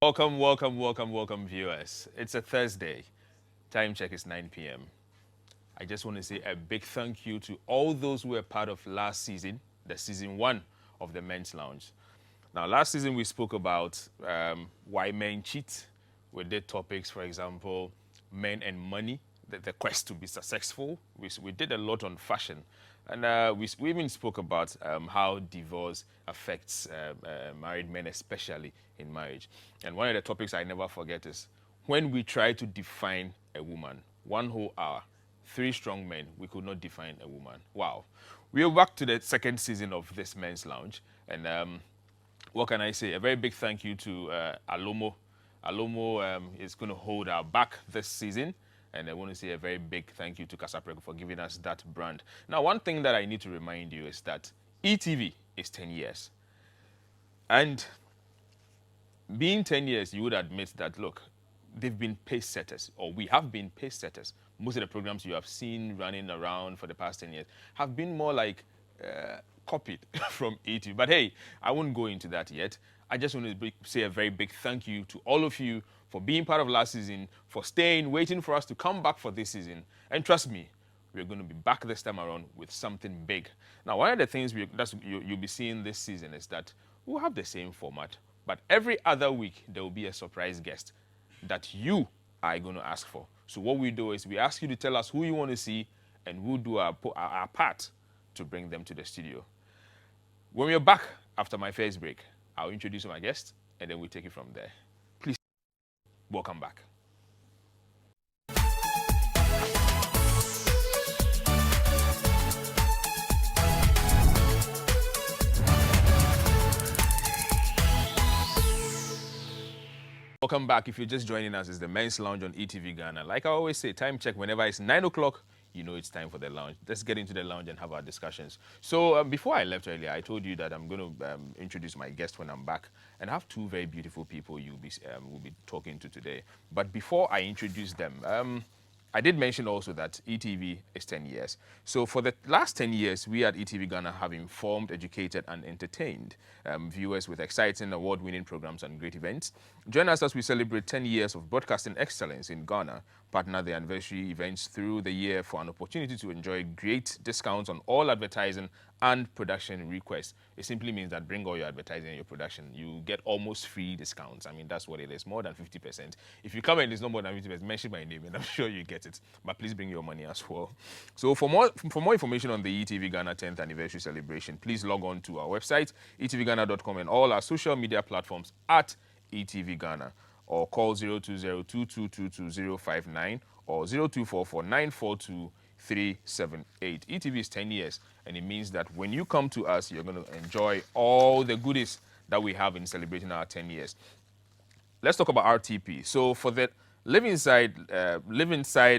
Welcome, viewers. It's a Thursday. Time check is 9 p.m. I just want to say a big thank you to all those who were part of last season, the season 1 of the Men's Lounge. Now, last season we spoke about why men cheat. We did topics, for example, men and money, the quest to be successful. We did a lot on fashion. And we even spoke about how divorce affects married men, especially in marriage. And one of the topics I never forget is when we try to define a woman, 1 whole hour, 3 strong men, we could not define a woman. Wow. We're back to the second season of this Men's Lounge. And what can I say? A very big thank you to Alomo. Alomo is going to hold our back this season. And I want to say a very big thank you to Casaprego for giving us that brand. Now, one thing that I need to remind you is that ETV is 10 years. And being 10 years, you would admit that, look, they've been pace setters, or we have been pace setters. Most of the programs you have seen running around for the past 10 years have been more like copied from ETV. But hey, I won't go into that yet. I just want to say a very big thank you to all of you for being part of last season, for staying, waiting for us to come back for this season. And trust me, we're going to be back this time around with something big. Now, one of the things you'll be seeing this season is that we'll have the same format, but every other week there will be a surprise guest that you are going to ask for. So what we do is we ask you to tell us who you want to see, and we'll do our part to bring them to the studio. When we're back after my first break, I'll introduce my guest, and then we'll take it from there. Please, welcome back. Welcome back. If you're just joining us, it's the Men's Lounge on ETV Ghana. Like I always say, time check whenever it's 9 o'clock, you know it's time for the lounge. Let's get into the lounge and have our discussions. So before I left earlier, I told you that I'm going to introduce my guest when I'm back, and I have 2 very beautiful people we'll be talking to today. But before I introduce them, I did mention also that ETV is 10 years. So for the last 10 years, we at ETV Ghana have informed, educated, and entertained viewers with exciting award-winning programs and great events. Join us as we celebrate 10 years of broadcasting excellence in Ghana. Partner the anniversary events through the year for an opportunity to enjoy great discounts on all advertising and production requests. It simply means that bring all your advertising and your production. You get almost free discounts. I mean, that's what it is, more than 50%. If you come and it's not more than 50%, mention my name and I'm sure you get it. But please bring your money as well. So for more information on the ETV Ghana 10th anniversary celebration, please log on to our website, etvghana.com, and all our social media platforms at ETV Ghana, or call 020-2222-059 or 0244-942-378. ETV is 10 years, and it means that when you come to us, you're going to enjoy all the goodies that we have in celebrating our 10 years. Let's talk about RTP. So for the Live Inside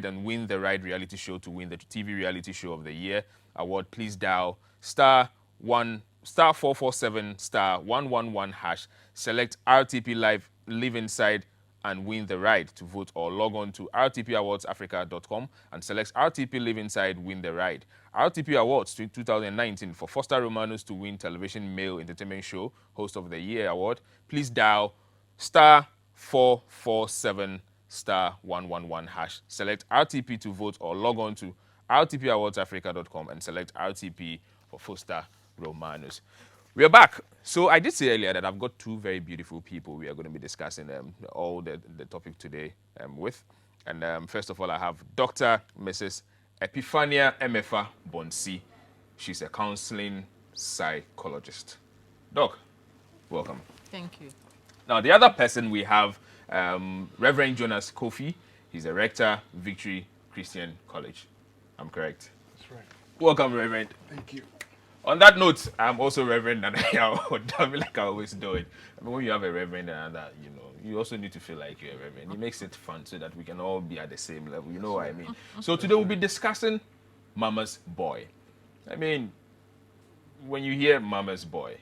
and Win the Ride reality show to win the TV reality show of the year award, please dial *447*111#, select RTP Live Inside and Win the Ride to vote, or log on to rtpawardsafrica.com and select RTP Live Inside Win the Ride. RTP Awards 2019 for Foster Romanus to win Television Male Entertainment Show Host of the Year award. Please dial *447*111#, select RTP to vote, or log on to rtpawardsafrica.com and select RTP for Foster Romanus. We are back. So I did say earlier that I've got 2 very beautiful people we are going to be discussing all the topic today with. And first of all, I have Dr. Mrs. Epiphania Emefa Bonsi. She's a counseling psychologist. Doc, welcome. Thank you. Now, the other person we have, Reverend Jonas Cofie. He's a rector, Victory Christian College. I'm correct? That's right. Welcome, Reverend. Thank you. On that note, I'm also Reverend, and Odame, like I always do it. I mean, when you have a Reverend and that, you also need to feel like you're a Reverend. It makes it fun so that we can all be at the same level. You know what I mean? So today we'll be discussing Mama's Boy. I mean, when you hear Mama's Boy,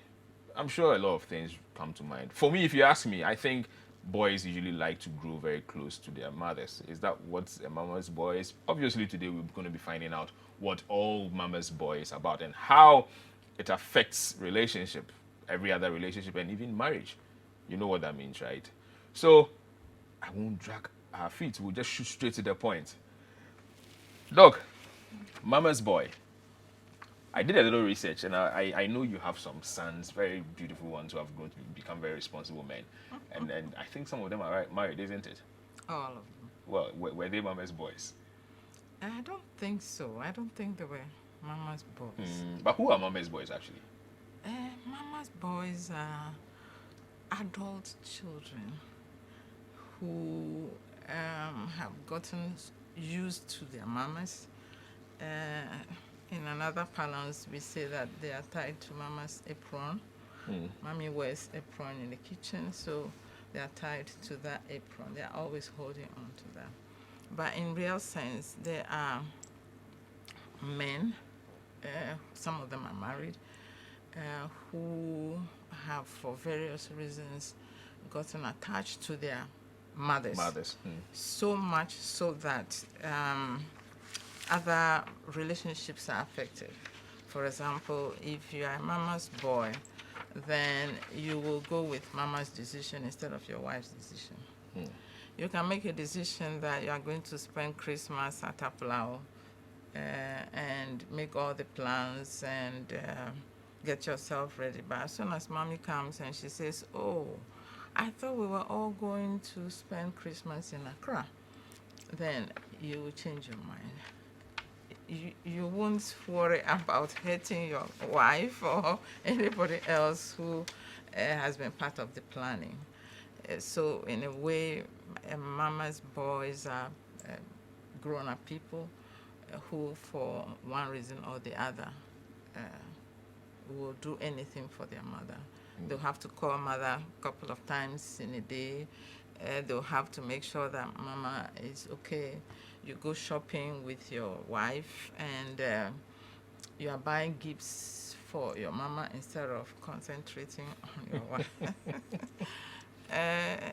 I'm sure a lot of things come to mind. For me, if you ask me, I think boys usually like to grow very close to their mothers. Is that what a Mama's Boy is? Obviously, today we're going to be finding out what all Mama's Boy is about and how it affects relationship, every other relationship, and even marriage. You know what that means, right? So I won't drag our feet. We'll just shoot straight to the point. Doc, Mama's boy. I did a little research, and I know you have some sons, very beautiful ones who have grown to become very responsible men, and I think some of them are married, isn't it? All of them. Well, were they Mama's boys? I don't think so. I don't think they were Mama's boys. But who are Mama's boys actually? Mama's boys are adult children who have gotten used to their mamas. In another parlance, we say that they are tied to Mama's apron. Mommy wears apron in the kitchen, so they are tied to that apron. They are always holding on to that. But in real sense, there are men, some of them are married, who have, for various reasons, gotten attached to their mothers. So much so that other relationships are affected. For example, if you are a mama's boy, then you will go with mama's decision instead of your wife's decision. You can make a decision that you are going to spend Christmas at Aplau and make all the plans and get yourself ready. But as soon as mommy comes and she says, oh, I thought we were all going to spend Christmas in Accra, then you will change your mind. You won't worry about hurting your wife or anybody else who has been part of the planning. So in a way, mama's boys are grown-up people who, for one reason or the other, will do anything for their mother. They'll have to call mother a couple of times in a day. They'll have to make sure that mama is okay. You go shopping with your wife and you are buying gifts for your mama instead of concentrating on your wife.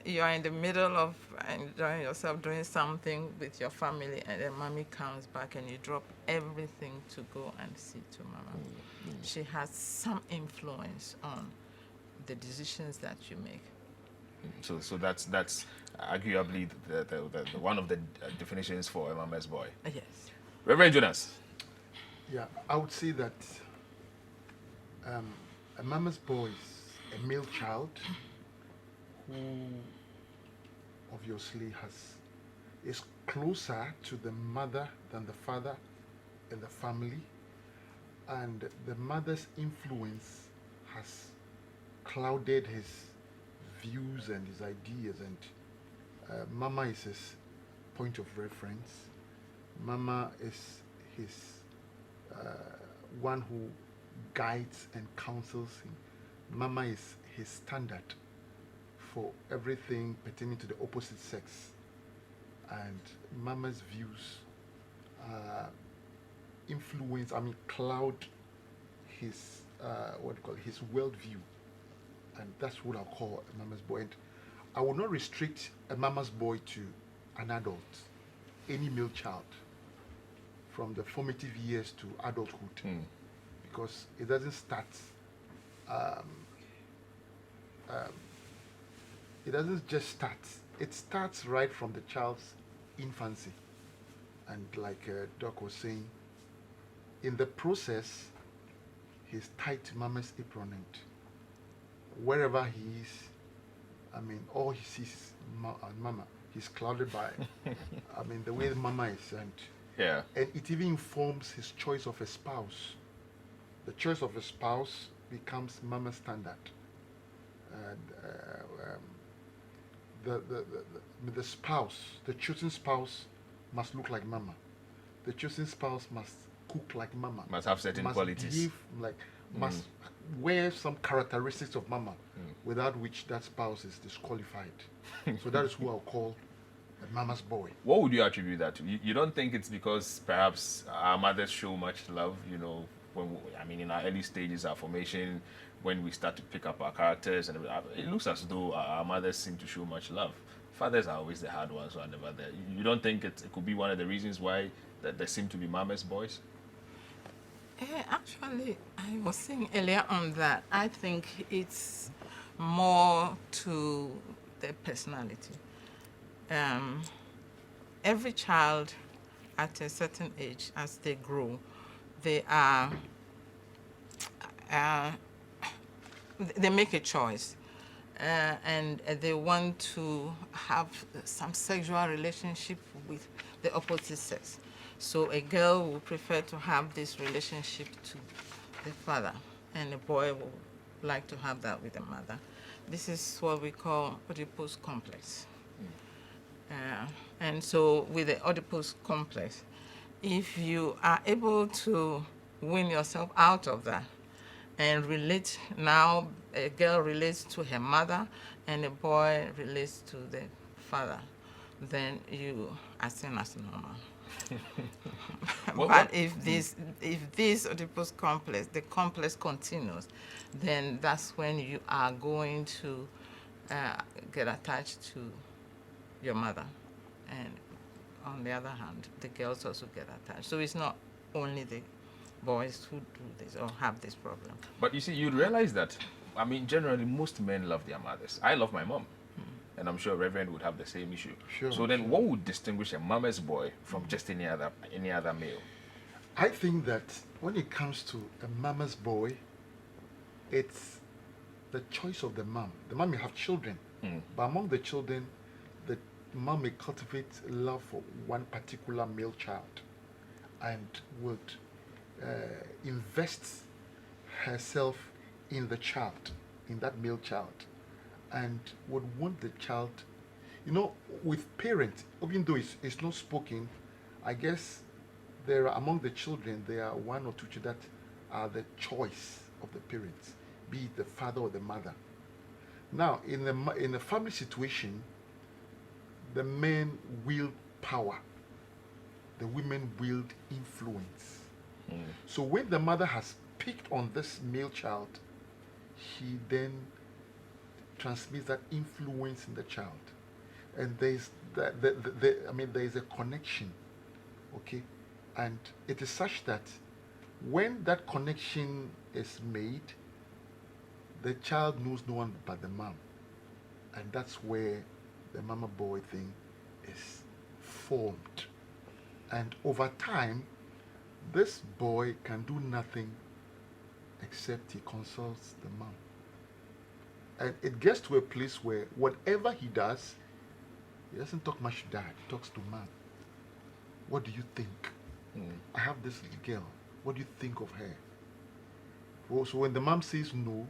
You are in the middle of enjoying yourself doing something with your family, and then mommy comes back and you drop everything to go and see to mama. She has some influence on the decisions that you make. So that's arguably the one of the definitions for a mama's boy. Yes. Reverend Jonas. Yeah, I would say that a mama's boy is a male child who obviously is closer to the mother than the father in the family, and the mother's influence has clouded his views and his ideas, and mama is his point of reference. Mama is his one who guides and counsels him. Mama is his standard for everything pertaining to the opposite sex, and mama's views influence, cloud his his worldview, and that's what I'll call a mama's boy. And I will not restrict a mama's boy to an adult, any male child, from the formative years to adulthood, because it doesn't start. It doesn't just start. It starts right from the child's infancy, and like Doc was saying, in the process, he's tied to mama's apron, and wherever he is, all he sees is mama. He's clouded by, the way the mama is, and it even informs his choice of a spouse. The choice of a spouse becomes mama's standard. The spouse, the chosen spouse, must look like mama. The chosen spouse must cook like mama. Must have certain qualities. Behave like, must wear some characteristics of mama, without which that spouse is disqualified. So that is who I'll call a mama's boy. What would you attribute that to? You don't think it's because perhaps our mothers show much love, when in our early stages, our formation, when we start to pick up our characters, and it looks as though our mothers seem to show much love. Fathers are always the hard ones who are never there. You don't think it could be one of the reasons why that there seem to be mama's boys? Actually, I was saying earlier on that I think it's more to their personality. Every child at a certain age, as they grow, they are they make a choice, and they want to have some sexual relationship with the opposite sex. So a girl will prefer to have this relationship to the father, and a boy will like to have that with the mother. This is what we call Oedipus complex. And so with the Oedipus complex, if you are able to win yourself out of that and relate, now a girl relates to her mother and a boy relates to the father, then you are seen as normal. But if this Oedipus complex, the complex continues, then that's when you are going to get attached to your mother. And on the other hand, the girls also get attached. So it's not only the boys who do this or have this problem. But you see, you'd realize that, I mean, generally, most men love their mothers. I love my mom. And I'm sure Reverend would have the same issue. Sure, so then sure. what would distinguish a mama's boy from just any other male? I think that when it comes to a mama's boy, it's the choice of the mom. The mom may have children, but among the children, the mom may cultivate love for one particular male child and would invest herself in the child, in that male child, and would want the child, you know, with parents, even though it's not spoken, I guess there are among the children, there are one or two children that are the choice of the parents, be it the father or the mother. Now, in a family situation, the men wield power, the women wield influence. So when the mother has picked on this male child, he then transmits that influence in the child, and there is there is a connection, okay, and it is such that when that connection is made, the child knows no one but the mom, and that's where the mama boy thing is formed. And over time, this boy can do nothing except he consults the mom. And it gets to a place where whatever he does, he doesn't talk much to dad, he talks to mom. What do you think? I have this little girl. What do you think of her? Well, so when the mom says no,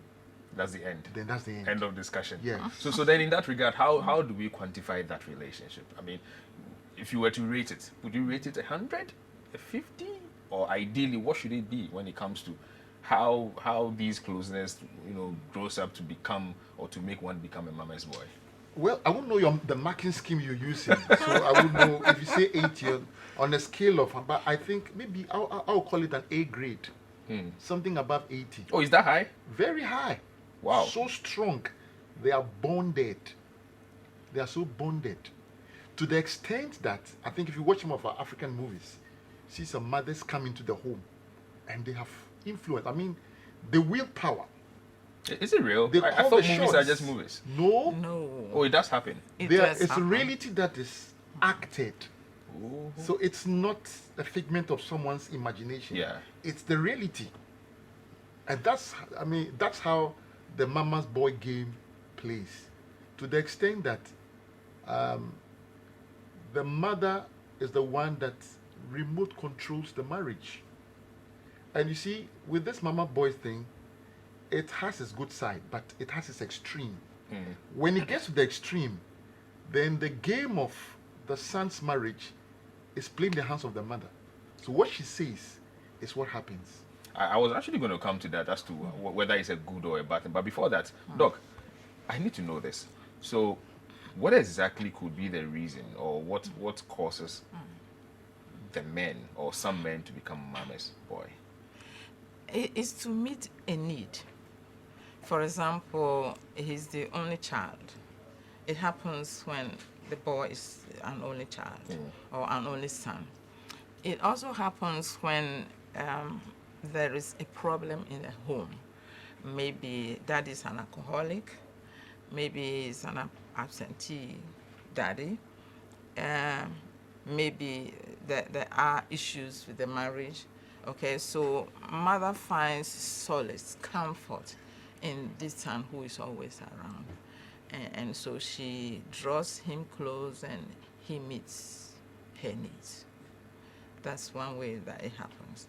That's the end. then that's the end. End of discussion. Yeah. So then in that regard, how do we quantify that relationship? I mean, if you were to rate it, would you rate it 100, a 50? Or ideally, what should it be when it comes to how these closeness, grows up to become or to make one become a mama's boy? Well, I won't know the marking scheme you're using. So I won't know if you say 80 on a scale of, but I think maybe I'll call it an A grade. Something above 80. Oh, is that high? Very high. Wow. So strong. They are bonded. They are so bonded. To the extent that, I think if you watch some of our African movies, see some mothers come into the home and they have influence. I mean, the willpower. Is it real? They I call thought the movies shots. are just movies. No. No. Oh, it does happen. Does It's a happen. reality that is acted. Ooh. So it's not a figment of someone's imagination. Yeah. It's the reality. And that's how the mama's boy game plays. To the extent that the mother is the one that remote controls the marriage. And you see, with this mama boy thing, it has its good side, but it has its extreme. When it gets to the extreme, then the game of the son's marriage is playing in the hands of the mother. So what she says is what happens. I was actually going to come to that as to whether it's a good or a bad thing. But before that, Doc, I need to know this. So what exactly could be the reason, or what causes the men or some men to become mama's boy? It's to meet a need. For example, he's the only child. It happens when the boy is an only child or an only son. It also happens when there is a problem in the home. Maybe dad is an alcoholic, maybe he's an absentee daddy. Maybe there are issues with the marriage. Okay, so mother finds solace, comfort in this son who is always around. And so she draws him close and he meets her needs. That's one way that it happens.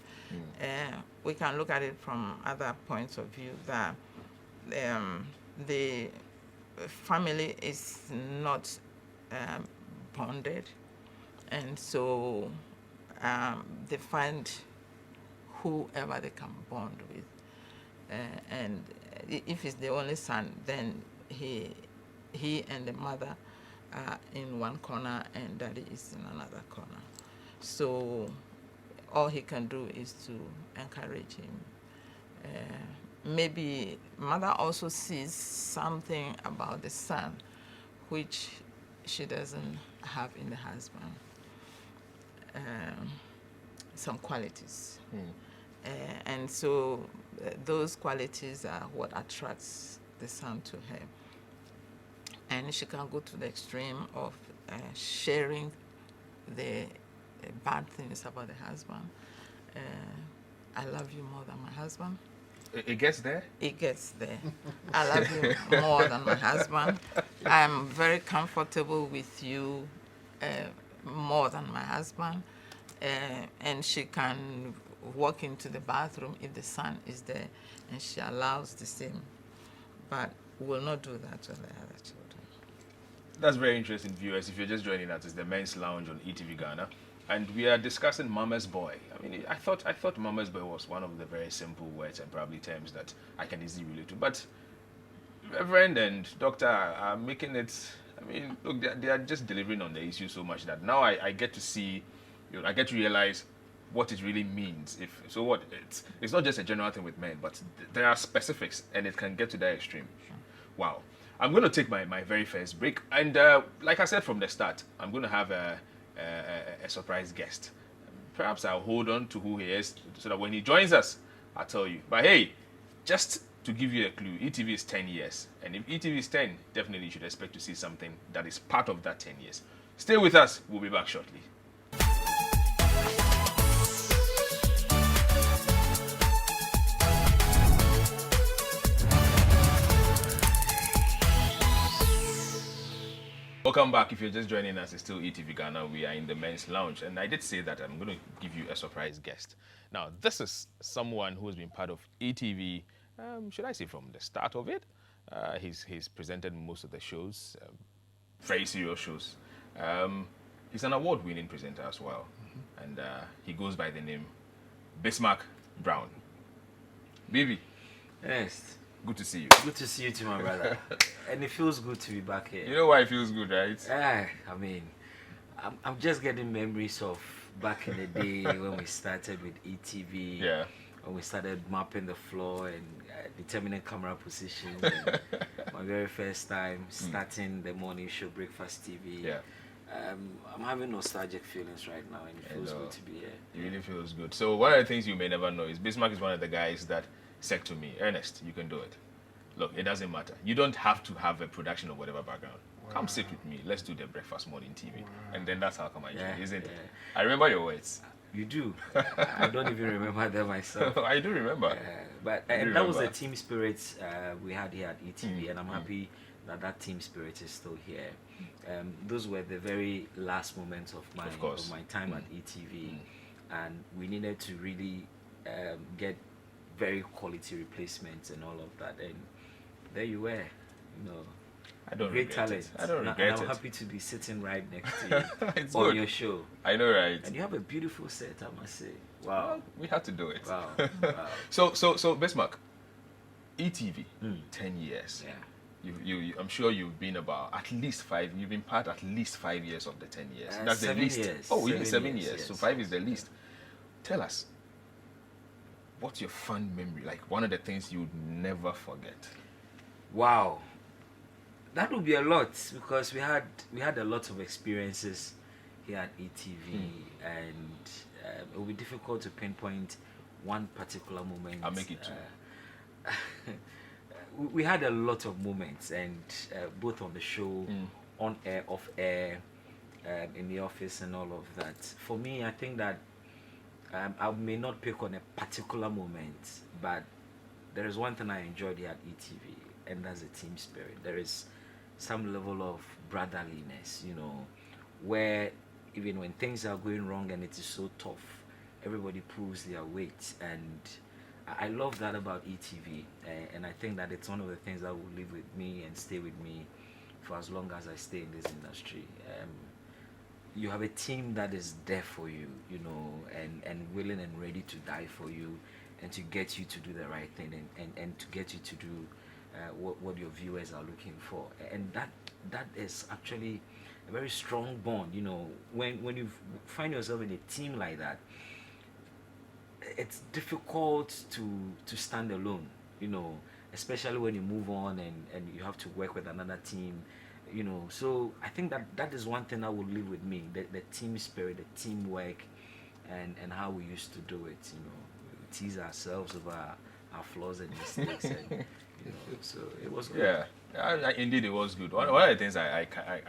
We can look at it from other points of view that the family is not bonded, and so they find whoever they can bond with. And if it's the only son, then he and the mother are in one corner and daddy is in another corner. So all he can do is to encourage him. Maybe mother also sees something about the son which she doesn't have in the husband. Some qualities. And so those qualities are what attracts the son to her. And she can go to the extreme of sharing the bad things about the husband. I love you more than my husband. It gets there? It gets there. I love you more than my husband. I'm very comfortable with you more than my husband. And she can walk into the bathroom if the son is there, and she allows the same, but will not do that to the other children. That's very interesting, viewers. If you're just joining us, it's the Men's Lounge on ETV Ghana, and we are discussing Mama's Boy. I mean, I thought Mama's Boy was one of the very simple words and probably terms that I can easily relate to, but Reverend and Doctor are making it. I mean, look, they are just delivering on the issue so much that now I get to see, I get to realize what it really means. It's not just a general thing with men, but there are specifics, and it can get to that extreme. Wow. I'm going to take my very first break, and like I said from the start, I'm going to have a surprise guest. Perhaps I'll hold on to who he is so that when he joins us, I'll tell you. But hey, just to give you a clue, ETV is 10 years, and if ETV is 10, definitely you should expect to see something that is part of that 10 years. Stay with us. We'll be back shortly. Welcome back. If you're just joining us, it's still ETV Ghana. We are in the Men's Lounge, and I did say that I'm going to give you a surprise guest. Now, this is someone who has been part of ETV, should I say from the start of it? He's presented most of the shows, very serious shows. He's an award-winning presenter as well, and he goes by the name Bismack Brwon. Baby. Yes. Good to see you. Good to see you too, my brother. And it feels good to be back here. You know why it feels good, right? I mean, I'm just getting memories of back in the day when we started with ETV. Yeah. When we started mapping the floor and determining camera positions. And my very first time starting the morning show, Breakfast TV. Yeah. I'm having nostalgic feelings right now, and it feels good to be here. It really feels good. So one of the things you may never know is Bismack is one of the guys that said to me, Ernest, you can do it. Look, it doesn't matter. You don't have to have a production or whatever background. Wow. Come sit with me. Let's do the breakfast morning TV. Wow. And then that's how come I joined, isn't it? I remember your words. You do. I don't even remember them myself. I do remember. But that was the team spirit we had here at ETV, and I'm happy that team spirit is still here. Those were the very last moments of my time at ETV, and we needed to really get very quality replacements and all of that, and there you were, I don't great regret talent. it. I don't regret it. I'm happy to be sitting right next to you on good. Your show. I know, right? And you have a beautiful set, I must say. Wow. Well, we had to do it. Wow. So Bismack, ETV, 10 years. Yeah. You I'm sure you've been about at least 5. You've been part at least 5 years of the 10 years. That's the least. Years. Oh, even 7 years. Yes. So 5 is the least. Tell us, what's your fun memory? Like one of the things you would never forget. Wow. That would be a lot, because we had a lot of experiences here at ETV, and it would be difficult to pinpoint one particular moment. I'll make it 2. we had a lot of moments, and both on the show, on air, off air, in the office, and all of that. For me, I think that I may not pick on a particular moment, but there is one thing I enjoyed here at ETV, and that's the team spirit. There is some level of brotherliness, you know, where even when things are going wrong and it is so tough, everybody pulls their weight, and I love that about ETV, and I think that it's one of the things that will live with me and stay with me for as long as I stay in this industry. You have a team that is there for you, you know, and willing and ready to die for you, and to get you to do the right thing, and to get you to do what your viewers are looking for. And that is actually a very strong bond, you know. When you find yourself in a team like that, it's difficult to stand alone, you know, especially when you move on and you have to work with another team, you know. So I think that is one thing that will live with me, the team spirit, the teamwork, and how we used to do it, you know. We tease ourselves over our flaws and mistakes, and you know, so it was good. Yeah, indeed it was good. One of the things I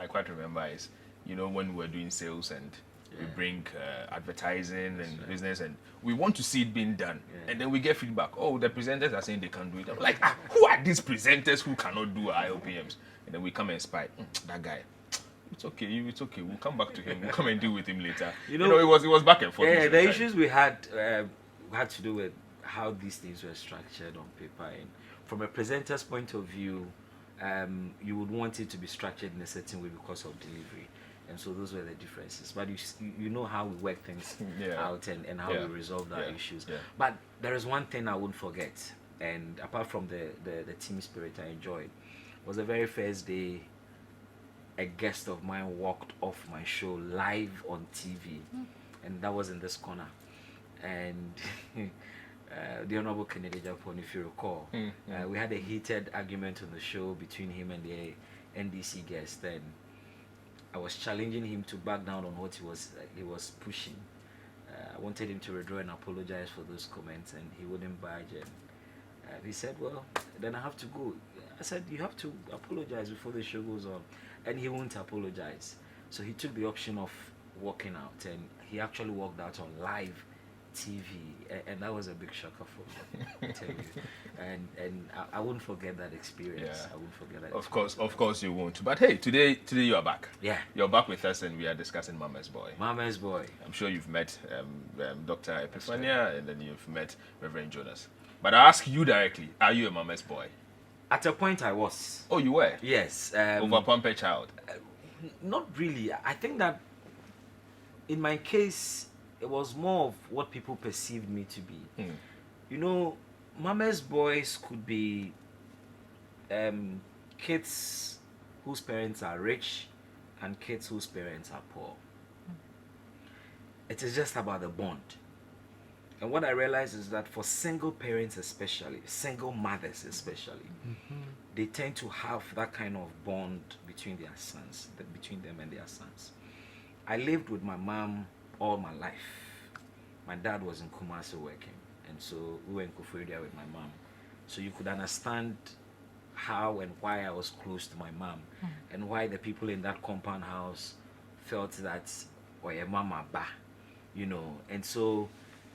quite remember is, you know, when we were doing sales and we bring advertising and business, and we want to see it being done, and then we get feedback. Oh, the presenters are saying they can't do it. I'm like, who are these presenters who cannot do IOPMs? And then we come and spy that guy. It's okay. We'll come back to him. We'll come and deal with him later. You know, it was back and forth. Yeah, the issues we had to do with how these things were structured on paper, and from a presenter's point of view, you would want it to be structured in a certain way because of delivery. And so those were the differences. But you know how we work things out, and how we resolve our issues. Yeah. But there is one thing I won't forget, and apart from the team spirit I enjoyed, was the very first day a guest of mine walked off my show live on TV, and that was in this corner. And the Honorable Kennedy Japan, if you recall, we had a heated argument on the show between him and the NDC guest, and I was challenging him to back down on what he was pushing. I wanted him to withdraw and apologize for those comments, and he wouldn't budge. And he said, well, then I have to go. I said, you have to apologize before the show goes on. And he won't apologize. So he took the option of walking out, and he actually walked out on live TV, and that was a big shocker for me, I tell you. And I won't forget that experience. I won't forget that. Of course you won't. But hey, today you are back. Yeah, you're back with us, and we are discussing Mama's Boy. Mama's Boy. I'm sure you've met Dr. Epiphania, and then you've met Reverend Jonas. But I ask you directly: are you a Mama's Boy? At a point, I was. Oh, you were? Yes. Over pampered child? Not really. I think that in my case, it was more of what people perceived me to be. You know, Mama's boys could be kids whose parents are rich and kids whose parents are poor. It is just about the bond. And what I realized is that for single parents especially, single mothers especially, they tend to have that kind of bond between their sons, between them and their sons. I lived with my mom all my life. My dad was in Kumasi working, and so we were in Cofie with my mom. So you could understand how and why I was close to my mom, and why the people in that compound house felt that, or your mama ba, you know. And so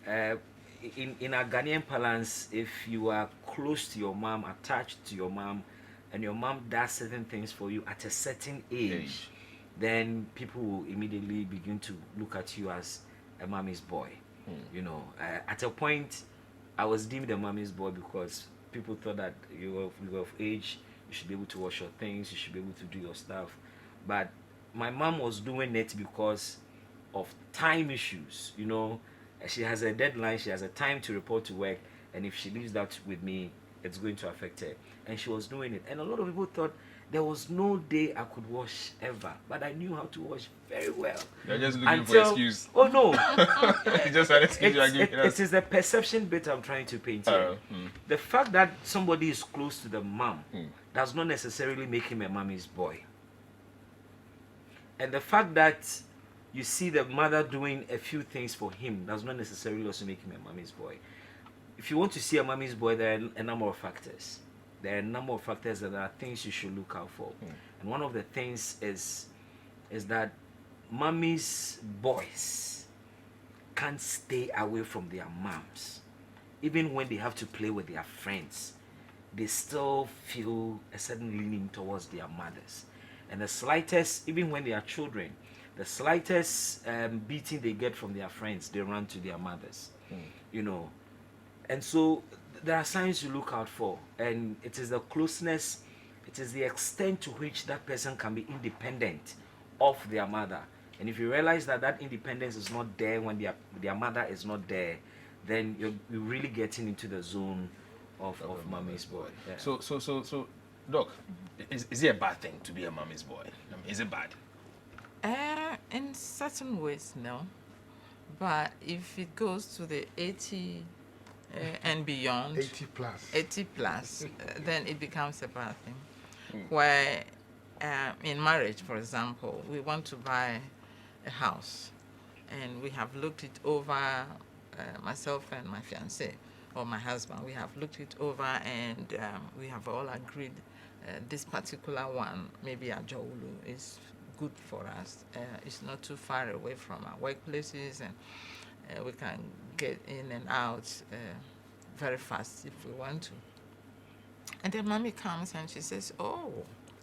in our Ghanaian parlance, if you are close to your mom, attached to your mom, and your mom does certain things for you at a certain age, then people will immediately begin to look at you as a mommy's boy. You know, at a point, I was deemed a mommy's boy because people thought that you were of age, you should be able to wash your things, you should be able to do your stuff. But my mom was doing it because of time issues, you know. She has a deadline, she has a time to report to work, and if she leaves that with me, it's going to affect her. And she was doing it. And a lot of people thought there was no day I could wash ever, but I knew how to wash very well. You're just looking for an excuse. Oh no. Just an excuse. It is the perception bit I'm trying to paint here. The fact that somebody is close to the mom does not necessarily make him a mommy's boy. And the fact that you see the mother doing a few things for him does not necessarily also make him a mommy's boy. If you want to see a mommy's boy, there are a number of factors. there are a number of factors that are things you should look out for. And one of the things is that mommy's boys can't stay away from their moms. Even when they have to play with their friends, they still feel a certain leaning towards their mothers. And the slightest, even when they are children, the slightest beating they get from their friends, they run to their mothers. You know. And so there are signs you look out for, and it is the closeness, it is the extent to which that person can be independent of their mother. And if you realize that that independence is not there when their mother is not there, then you're really getting into the zone of mommy's boy. Yeah. So, Doc, is it a bad thing to be a mommy's boy? I mean, is it bad? In certain ways, no. But if it goes to the 80 and beyond, 80 plus, then it becomes a bad thing. Where in marriage, for example, we want to buy a house, and we have looked it over, myself and my fiancé, or my husband, we have looked it over, and we have all agreed this particular one, maybe Ajaulu, is good for us. It's not too far away from our workplaces, and we can get in and out very fast if we want to. And then mommy comes and she says, oh,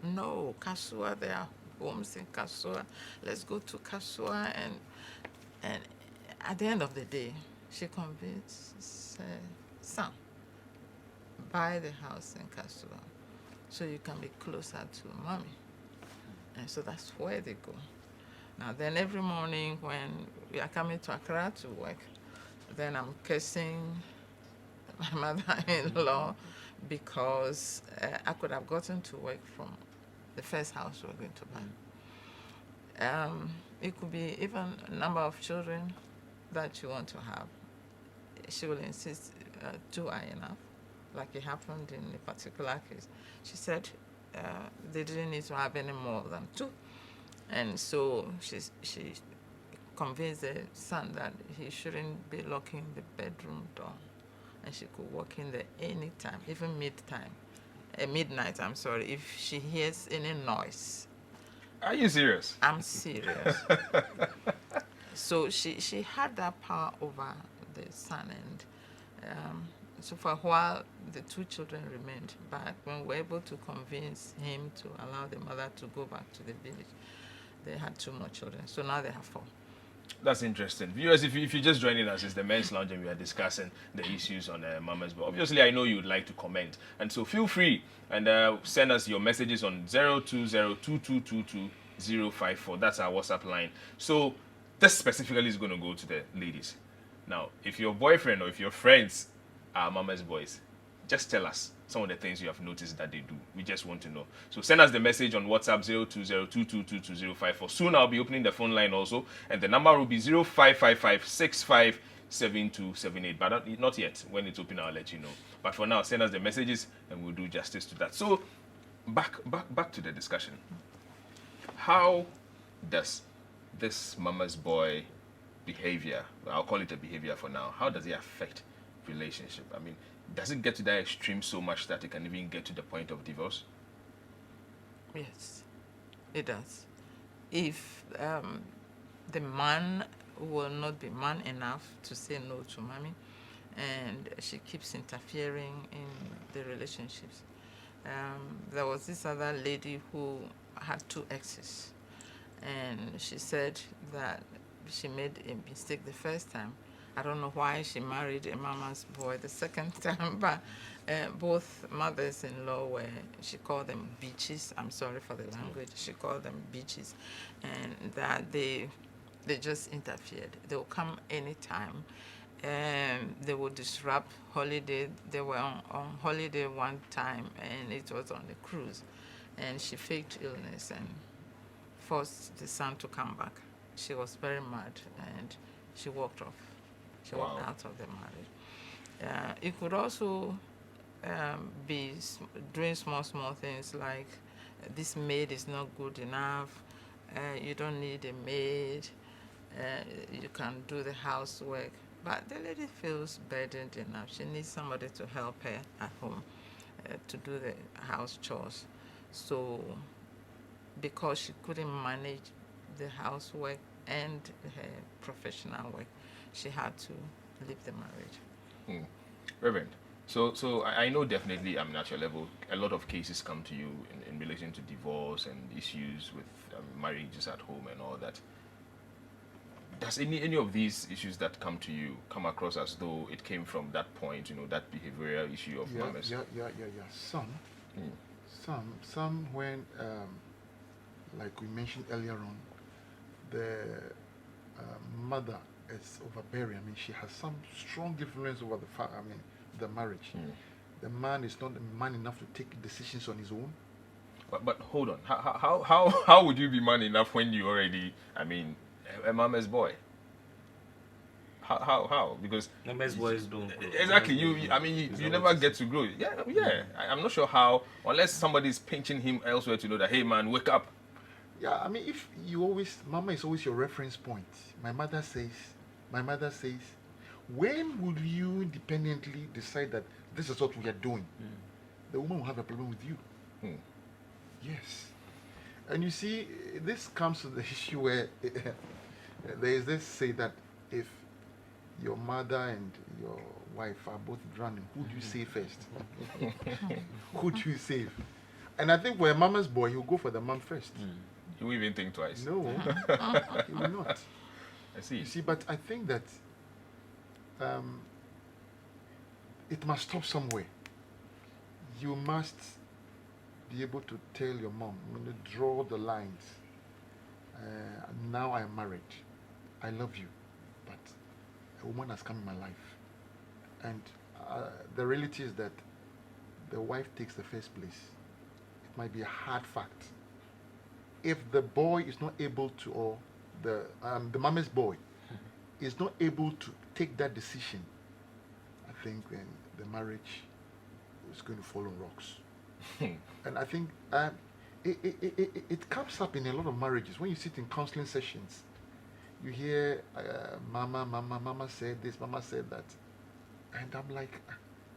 no, Kasua, there are homes in Kasua. Let's go to Kasua. And at the end of the day, she convinces son, buy the house in Kasua so you can be closer to mommy. And so that's where they go. Now then every morning when we are coming to Accra to work, then I'm cursing my mother-in-law because I could have gotten to work from the first house we're going to buy. It could be even a number of children that you want to have. She will insist 2 are enough, like it happened in a particular case. She said they didn't need to have any more than 2. And so she convinced the son that he shouldn't be locking the bedroom door. And she could walk in there anytime, even midnight, I'm sorry, if she hears any noise. Are you serious? I'm serious. So she had that power over the son, and so for a while the 2 children remained. But when we were able to convince him to allow the mother to go back to the village, they had 2 more children. So now they have 4. That's interesting. Viewers, if you're just joining us, it's the Men's Lounge and we are discussing the issues on Mama's Boy. Obviously, I know you'd like to comment. And so feel free and send us your messages on 020-2222-054. That's our WhatsApp line. So this specifically is going to go to the ladies. Now, if your boyfriend or if your friends are Mama's boys, just tell us some of the things you have noticed that they do. We just want to know. So send us the message on WhatsApp 020-2222-054. Soon I'll be opening the phone line also, and the number will be 0555-657278. But not yet. When it's open, I'll let you know. But for now, send us the messages and we'll do justice to that. So back to the discussion. How does this mama's boy behavior, I'll call it a behavior for now, how does it affect relationship? I mean, does it get to that extreme so much that it can even get to the point of divorce? Yes, it does. If the man will not be man enough to say no to mommy, and she keeps interfering in the relationships. There was this other lady who had 2 exes, and she said that she made a mistake the first time. I don't know why she married a mama's boy the second time, but both mothers-in-law she called them bitches. I'm sorry for the language. She called them bitches, and that they just interfered. They will come anytime, and they will disrupt holiday. They were on holiday one time, and it was on a cruise, and she faked illness and forced the son to come back. She was very mad, and she walked off. She walked out of the marriage. It could also be doing small things like this maid is not good enough. You don't need a maid. You can do the housework. But the lady feels burdened enough. She needs somebody to help her at home. to do the house chores. So because she couldn't manage the housework and her professional work, she had to leave the marriage. Reverend, so I know definitely, I mean, at your level, a lot of cases come to you in relation to divorce and issues with marriages at home and all that. Does any of these issues that come to you come across as though it came from that point, that behavioral issue of mamas? Yeah. Some when, like we mentioned earlier on, the mother is overbearing. I mean, she has some strong influence over the marriage. The man is not man enough to take decisions on his own. But hold on, how would you be man enough when you already, I mean, a mama's boy? How? Because mama's boys don't grow. Exactly. You never get to grow. Yeah. I'm not sure how, unless somebody's pinching him elsewhere to know that, hey man, wake up. Yeah, I mean, if you always, mama is always your reference point. My mother says, when will you independently decide that this is what we are doing? The woman will have a problem with you. Yes. And you see, this comes to the issue where there is this say that if your mother and your wife are both drowning, who do you save first? Who do you save? And I think for a mama's boy, he'll go for the mom first. He won't even think twice. No, he will not. I see. You see, but I think that it must stop somewhere. You must be able to tell your mom, draw the lines. Now I am married. I love you, but a woman has come in my life. And the reality is that the wife takes the first place. It might be a hard fact. If the boy is not able to, or the mama's boy is not able to take that decision, I think then the marriage is going to fall on rocks. And I think it comes up in a lot of marriages. When you sit in counseling sessions, you hear mama said this, mama said that. And I'm like,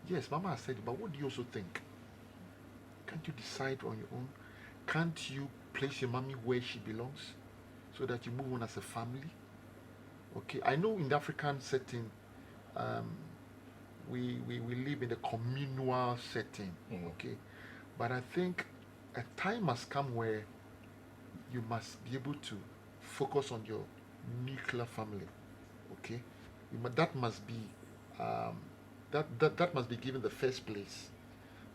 yes, mama has said it, but what do you also think? Can't you decide on your own? Can't you place your mommy where she belongs so that you move on as a family? Okay, I know in the African setting, we live in a communal setting, okay? But I think a time must come where you must be able to focus on your nuclear family, okay? That must be that must be given the first place.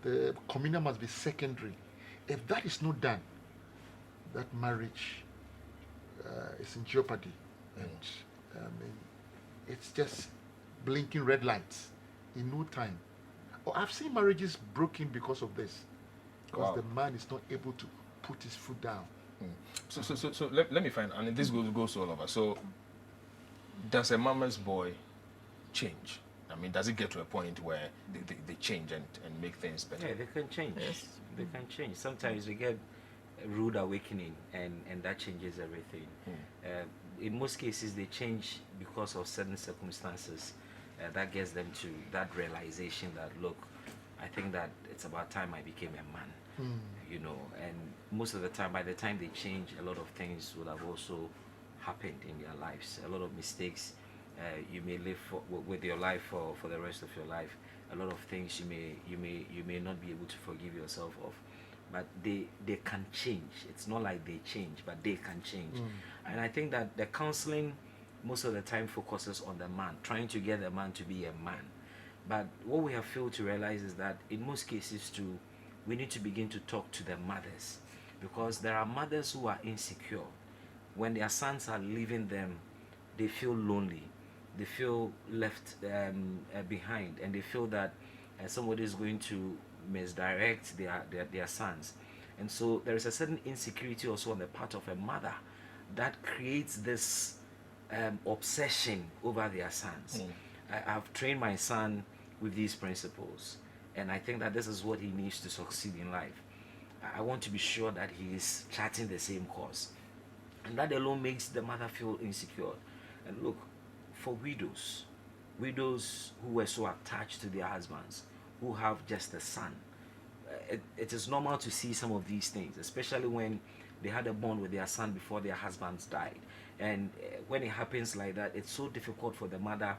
The communal must be secondary. If that is not done, that marriage is in jeopardy, and it's just blinking red lights in no time. I've seen marriages broken because of this, because the man is not able to put his foot down. So let me find, and this goes all over. So does a mama's boy change? I mean, does it get to a point where they change and make things better? Yeah, they can change. Yes. They can change. Sometimes we get a rude awakening, and that changes everything. In most cases, they change because of certain circumstances that gets them to that realization that, look, I think that it's about time I became a man. And most of the time, by the time they change, a lot of things would have also happened in their lives. A lot of mistakes. You may live with your life for the rest of your life. A lot of things you may not be able to forgive yourself of, but they can change. It's not like they change, but they can change. And I think that the counseling most of the time focuses on the man, trying to get the man to be a man. But what we have failed to realize is that in most cases too, we need to begin to talk to the mothers, because there are mothers who are insecure. When their sons are leaving them, they feel lonely. They feel left behind, and they feel that somebody is going to misdirect their sons. And so there is a certain insecurity also on the part of a mother that creates this obsession over their sons. I've trained my son with these principles, and I think that this is what he needs to succeed in life. I want to be sure that he is charting the same course, and that alone makes the mother feel insecure. And look, for widows who were so attached to their husbands, who have just a son, it is normal to see some of these things, especially when they had a bond with their son before their husbands died. And when it happens like that, it's so difficult for the mother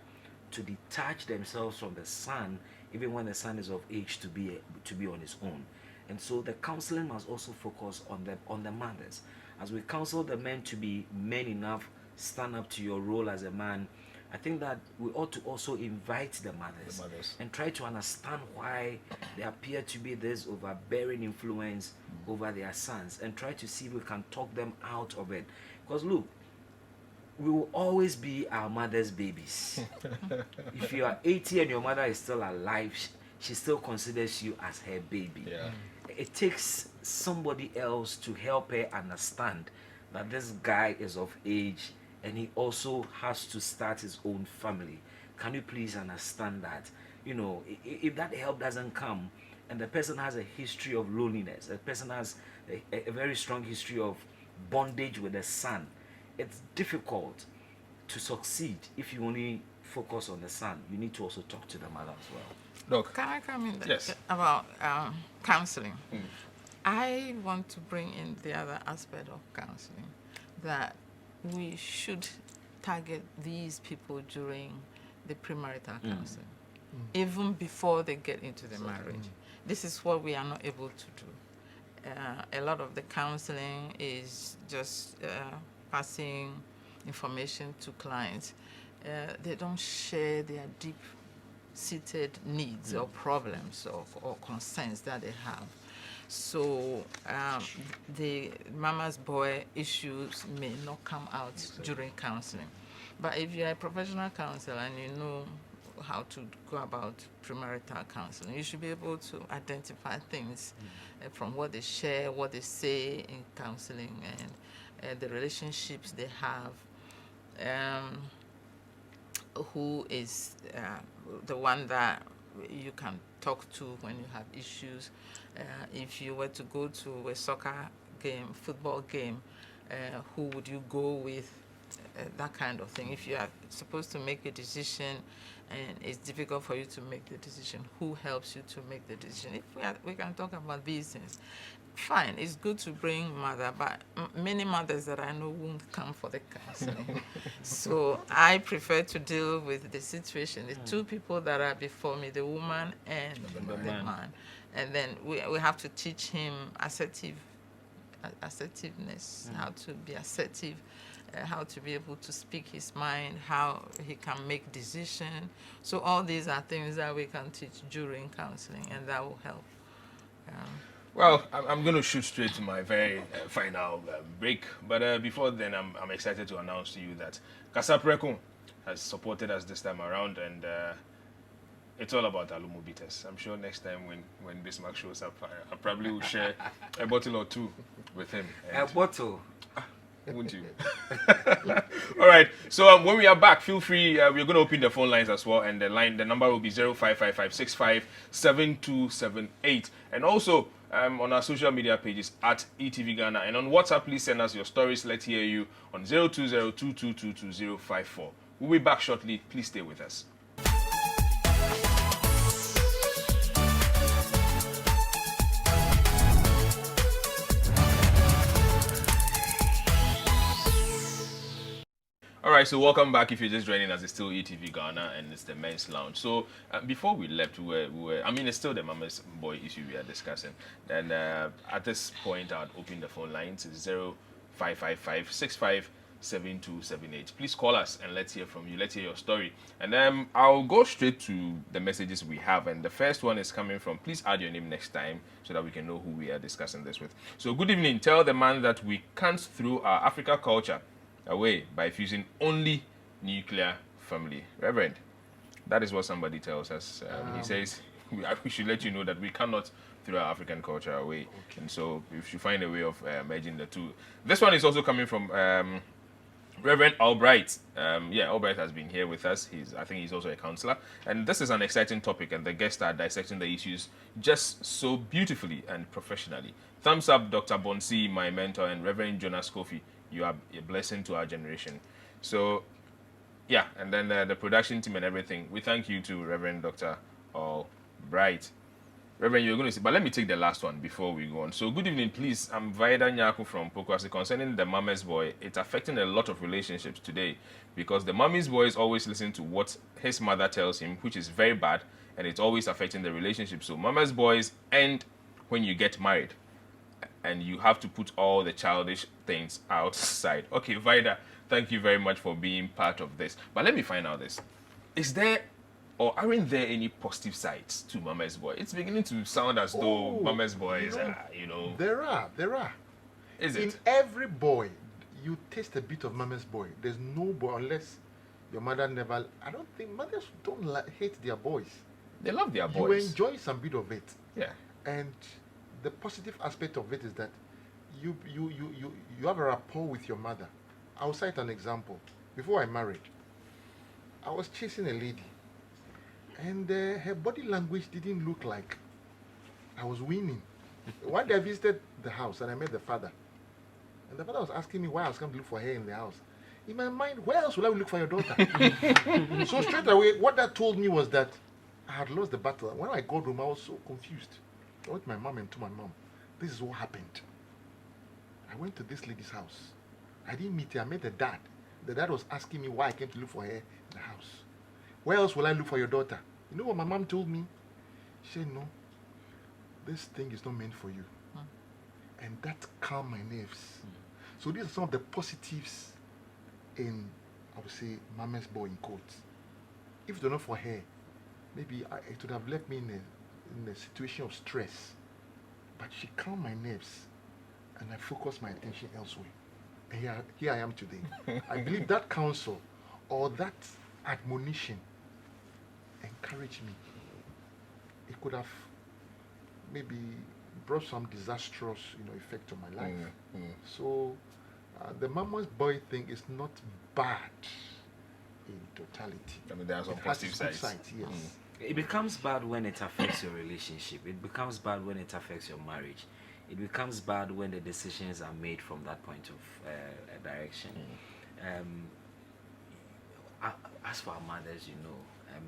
to detach themselves from the son, even when the son is of age to be on his own. And so the counseling must also focus on the mothers. As we counsel the men to be men enough, stand up to your role as a man, I think that we ought to also invite the mothers, and try to understand why they appear to be this overbearing influence over their sons, and try to see if we can talk them out of it. Because look, we will always be our mother's babies. If you are 80 and your mother is still alive, she still considers you as her baby. Yeah. It takes somebody else to help her understand that this guy is of age and he also has to start his own family. Can you please understand that? You know, if that help doesn't come, and the person has a history of loneliness, a person has a very strong history of bondage with the son, it's difficult to succeed if you only focus on the son. You need to also talk to the mother as well. Look. Can I come in Yes. about counseling? I want to bring in the other aspect of counseling, that we should target these people during the premarital counseling, even before they get into the marriage. This is what we are not able to do. A lot of the counseling is just passing information to clients. They don't share their deep-seated needs or problems or concerns that they have. So the mama's boy issues may not come out during counseling. But if you're a professional counselor and you know how to go about premarital counseling, you should be able to identify things from what they share, what they say in counseling, and the relationships they have. Who is the one that you can talk to when you have issues? If you were to go to a soccer game, football game, who would you go with? That kind of thing. If you are supposed to make a decision and it's difficult for you to make the decision, who helps you to make the decision? If we can talk about these things. Fine, it's good to bring mother, but many mothers that I know won't come for the counseling. So I prefer to deal with the situation, the two people that are before me, the woman and the man. And then we have to teach him assertiveness, how to be assertive, how to be able to speak his mind, how he can make decisions. So all these are things that we can teach during counseling, and that will help. Well, I'm going to shoot straight to my very final break. But before then, I'm excited to announce to you that Kasa Prekun has supported us this time around, and it's all about Alumo Bitters. I'm sure next time when Bismack shows up, I probably will share a bottle or two with him. A bottle? Wouldn't you? All right. So when we are back, feel free. We're going to open the phone lines as well, and the number will be 0555657278, and also on our social media pages at ETV Ghana, and on WhatsApp, please send us your stories. Let's hear you on 02022222054. We'll be back shortly. Please stay with us. All right, so welcome back. If you're just joining us, it's still ETV Ghana, and it's the men's lounge. So before we left, we were I mean, it's still the mama's boy issue we are discussing. And at this point, I'd open the phone lines. It's 0555657278. Please call us and let's hear from you. Let's hear your story. And I'll go straight to the messages we have. And the first one is coming from, please add your name next time so that we can know who we are discussing this with. So good evening. Tell the man that we can't throw our Africa culture away by fusing only nuclear family. Reverend, that is what somebody tells us. He says we should let you know that we cannot throw our African culture away. Okay. And so we should find a way of merging the two. This one is also coming from Reverend Albright. Albright has been here with us. I think he's also a counselor. And this is an exciting topic, and the guests are dissecting the issues just so beautifully and professionally. Thumbs up, Dr. Bonsi, my mentor, and Reverend Jonas Cofie. You are a blessing to our generation. So, yeah, and then the production team and everything. We thank you to Reverend Dr. Albright. Reverend, you're going to say, but let me take the last one before we go on. So, good evening, please. I'm Vida Nyaku from Pokwasi. Concerning the mama's boy, it's affecting a lot of relationships today because the mommy's boy is always listening to what his mother tells him, which is very bad, and it's always affecting the relationship. So, mama's boys end when you get married, and you have to put all the childish things outside. Okay, Vida, thank you very much for being part of this. But let me find out this. Is there or aren't there any positive sides to Mama's Boy? It's beginning to sound as though Mama's Boy is, There are. Is it? In every boy, you taste a bit of Mama's Boy. There's no boy, unless your mother never... I don't think mothers don't hate their boys. They love their boys. You enjoy some bit of it. Yeah. And the positive aspect of it is that you have a rapport with your mother. I'll cite an example. Before I married, I was chasing a lady. And her body language didn't look like I was winning. One day I visited the house and I met the father. And the father was asking me why I was coming to look for her in the house. In my mind, where else will I look for your daughter? So straight away, what that told me was that I had lost the battle. When I got home, I was so confused. I went to my mom and to my mom. This is what happened. I went to this lady's house. I didn't meet her. I met the dad. The dad was asking me why I came to look for her in the house. Where else will I look for your daughter? You know what my mom told me? She said, no, this thing is not meant for you. And that calmed my nerves. So these are some of the positives in, I would say, Mama's Boy in quotes. If it were not for her, maybe it would have left me in a situation of stress. But she calmed my nerves and I focused my attention elsewhere. And here I am today. I believe that counsel or that admonition encouraged me. It could have maybe brought some disastrous, effect on my life. So the Mama's Boy thing is not bad in totality. I mean, there are some positive sides. Yes. It becomes bad when it affects your relationship. It becomes bad when it affects your marriage. It becomes bad when the decisions are made from that point of direction. As for our mothers,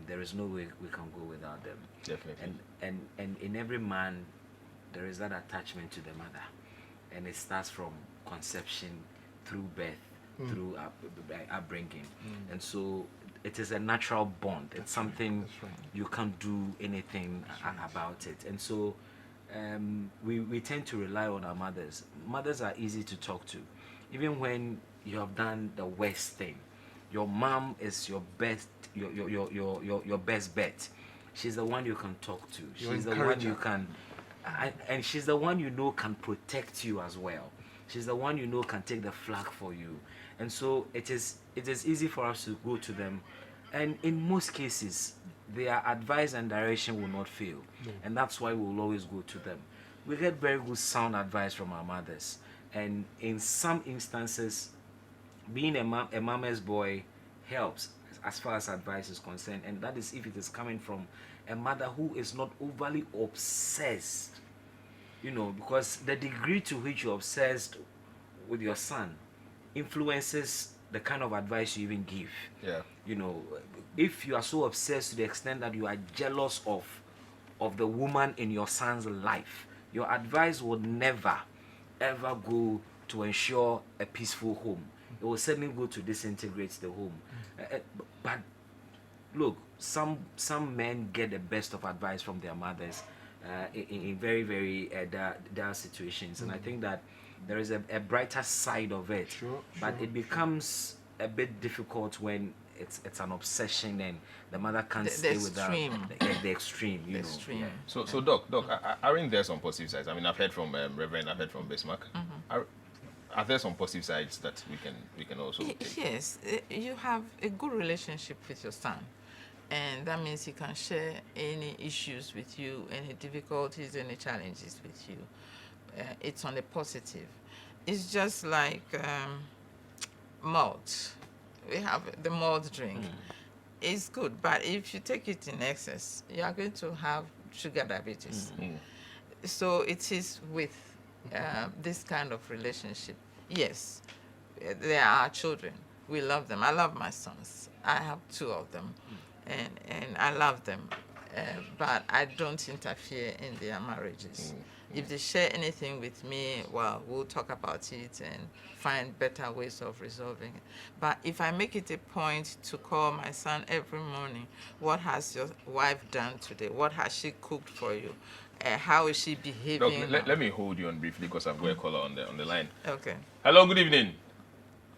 there is no way we can go without them. Definitely. And in every man, there is that attachment to the mother. And it starts from conception, through birth, through upbringing. And so it is a natural bond. It's something you can't do anything about it. And so we tend to rely on our mothers. Mothers are easy to talk to. Even when you have done the worst thing, your mom is your best your best bet. She's the one you can talk to. She's the one you can and she's the one can protect you as well. She's the one can take the flag for you. And so it is easy for us to go to them, and in most cases their advice and direction will not fail. And that's why we will always go to them. We get very good sound advice from our mothers, and in some instances being a mama's boy helps as far as advice is concerned, and that is if it is coming from a mother who is not overly obsessed, because the degree to which you're obsessed with your son influences the kind of advice you even give. If you are so obsessed to the extent that you are jealous of the woman in your son's life, your advice will never ever go to ensure a peaceful home. It will certainly go to disintegrate the home. But look, some men get the best of advice from their mothers in very, very dire situations. And I think that there is a brighter side of it. But it becomes a bit difficult when it's an obsession and the mother can't stay without the extreme. The extreme. So Doc, aren't there some positive sides? I mean, I've heard from Reverend, I've heard from Bismack. Are there some positive sides that we can also take? Yes, you have a good relationship with your son, and that means he can share any issues with you, any difficulties, any challenges with you. It's on the positive. It's just like malt. We have the malt drink. It's good, but if you take it in excess, you are going to have sugar diabetes. So it is with this kind of relationship. Yes, they are our children. We love them. I love my sons. I have 2 of them, and I love them. but I don't interfere in their marriages. If they share anything with me, well, we'll talk about it and find better ways of resolving it. But if I make it a point to call my son every morning, what has your wife done today? What has she cooked for you? How is she behaving? Look, let me hold you on briefly because I've got a caller on the line. Okay. Hello, good evening.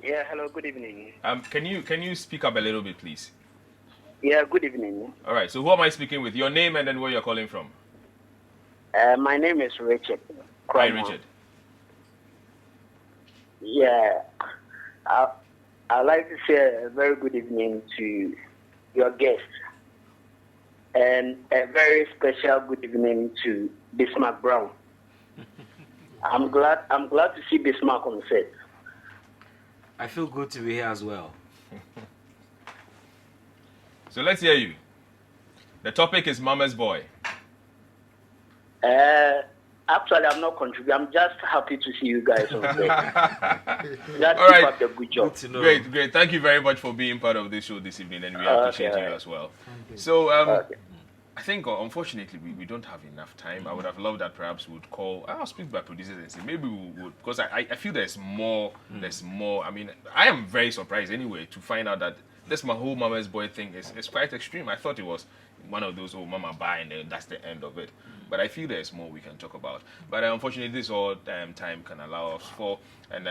Yeah, hello, good evening. Can you speak up a little bit, please? Yeah, good evening. All right. So who am I speaking with? Your name and then where you're calling from? My name is Richard. Hi, Richard. Yeah, I'd like to say a very good evening to your guest, and a very special good evening to Bismack Brwon. I'm glad to see Bismack on set. I feel good to be here as well. So let's hear you. The topic is Mama's Boy. Actually, I'm not contributing. I'm just happy to see you guys on set. Just All right. keep up the good job. Great. Thank you very much for being part of this show this evening, and we appreciate you as well. So, I think, unfortunately, we don't have enough time. I would have loved that perhaps we would call. I'll speak to my producers and say maybe we would, because I feel there's more. There's more. I mean, I am very surprised anyway to find out that this my whole Mama's Boy thing is quite extreme. I thought it was one of those, Mama buy, and then that's the end of it. But I feel there's more we can talk about. But unfortunately, this is all time can allow us for. And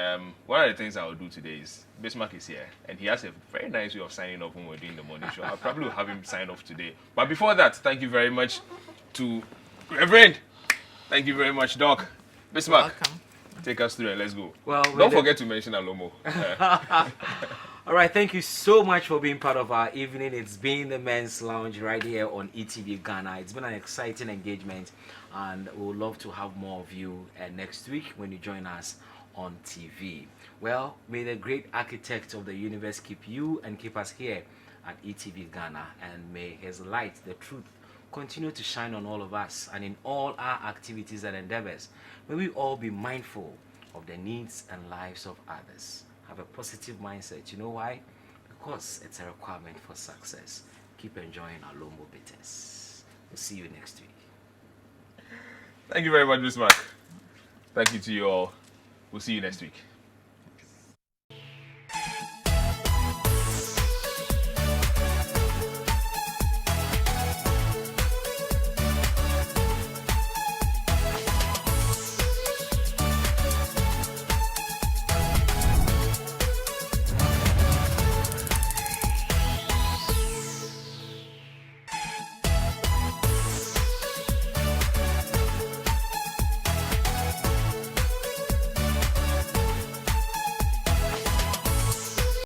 one of the things I will do today is, Bismack is here, and he has a very nice way of signing off when we're doing the morning show. I'll probably have him sign off today. But before that, thank you very much to Reverend. Thank you very much, Doc. Bismack, take us through and let's go. Well, don't forget to mention Alomo. All right, thank you so much for being part of our evening. It's been the Men's Lounge right here on ETV Ghana. It's been an exciting engagement, and we would love to have more of you next week when you join us on TV. Well, may the great architect of the universe keep you and keep us here at ETV Ghana, and may his light, the truth, continue to shine on all of us and in all our activities and endeavors. May we all be mindful of the needs and lives of others. Have a positive mindset. You know why? Because it's a requirement for success. Keep enjoying our Lombo Bitters. We'll see you next week. Thank you very much, Bismack. Thank you to you all. We'll see you next week.